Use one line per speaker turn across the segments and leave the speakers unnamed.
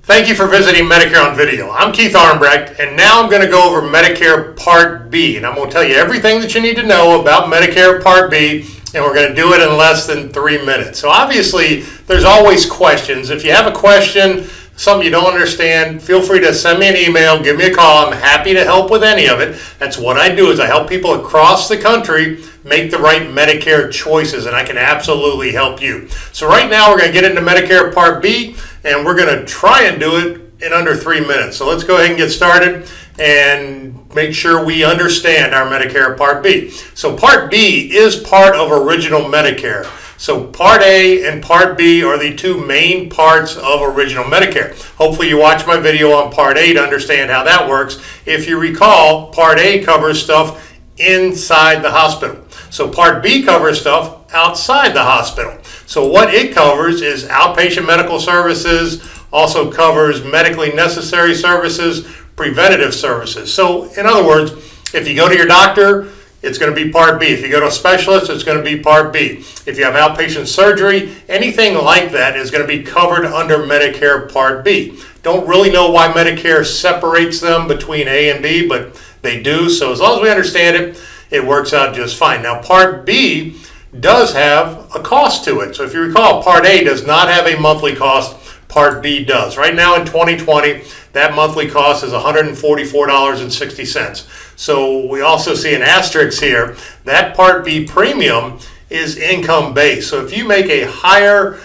Thank you for visiting Medicare on Video. I'm Keith Armbrech, and now I'm going to go over Medicare Part B, and I'm going to tell you everything that you need to know about Medicare Part B, and we're going to do it in less than 3 minutes. So obviously, there's always questions. If you have a question, something you don't understand, feel free to send me an email, give me a call. I'm happy to help with any of it. That's what I do, is I help people across the country make the right Medicare choices, and I can absolutely help you. So right now, we're going to get into Medicare Part B, and we're going to try and do it in under 3 minutes. So let's go ahead and get started and make sure we understand our Medicare Part B. So Part B is part of Original Medicare. So Part A and Part B are the two main parts of Original Medicare. Hopefully you watched my video on Part A to understand how that works. If you recall, Part A covers stuff inside the hospital. So Part B covers stuff outside the hospital. So what it covers is outpatient medical services, also covers medically necessary services, preventative services. So in other words, if you go to your doctor, it's going to be Part B. If you go to a specialist, it's going to be Part B. If you have outpatient surgery, anything like that is going to be covered under Medicare Part B. Don't really know why Medicare separates them between A and B, but they do. So as long as we understand it, it works out just fine. Now, Part B does have a cost to it. So if you recall, Part A does not have a monthly cost. Part B does. Right now in 2020, that monthly cost is $144.60. So we also see an asterisk here. That Part B premium is income-based. So if you make a higher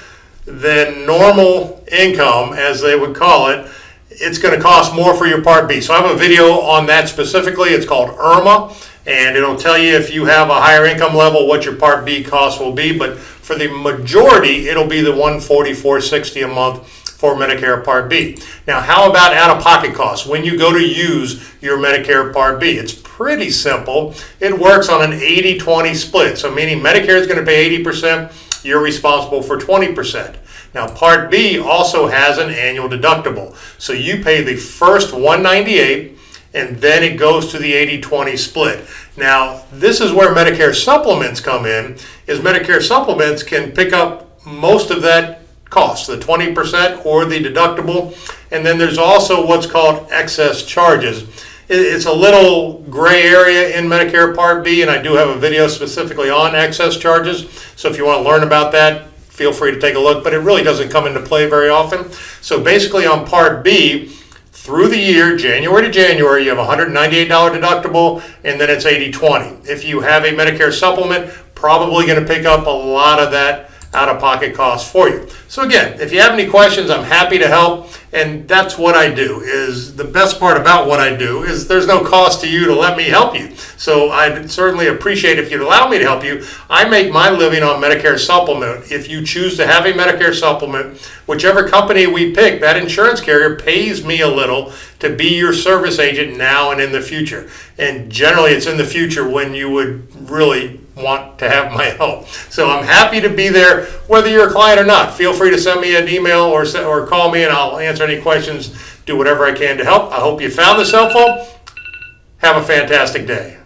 than normal income, as they would call it, it's going to cost more for your Part B. So I have a video on that specifically. It's called IRMA, and it'll tell you if you have a higher income level what your Part B cost will be. But for the majority, it'll be the $144.60 a month for Medicare Part B. Now, how about out-of-pocket costs when you go to use your Medicare Part B? It's pretty simple. It works on an 80-20 split. So meaning Medicare is going to pay 80%, you're responsible for 20%. Now, Part B also has an annual deductible. So you pay the first $198, and then it goes to the 80-20 split. Now, this is where Medicare supplements come in, is Medicare supplements can pick up most of that cost, the 20% or the deductible. And then there's also what's called excess charges. It's a little gray area in Medicare Part B, and I do have a video specifically on excess charges. So if you want to learn about that, feel free to take a look, but it really doesn't come into play very often. So basically on Part B, through the year, January to January, you have a $198 deductible, and then it's 80-20. If you have a Medicare supplement, probably going to pick up a lot of that out-of-pocket costs for you. So again, if you have any questions, I'm happy to help, and that's what I do. Is the best part about what I do is there's no cost to you to let me help you. So I'd certainly appreciate if you'd allow me to help you. I make my living on Medicare supplement. If you choose to have a Medicare supplement, whichever company we pick, that insurance carrier pays me a little to be your service agent now and in the future. And generally it's in the future when you would really want to have my help. So I'm happy to be there whether you're a client or not. Feel free to send me an email or call me, and I'll answer any questions, do whatever I can to help. I hope you found this helpful. Have a fantastic day.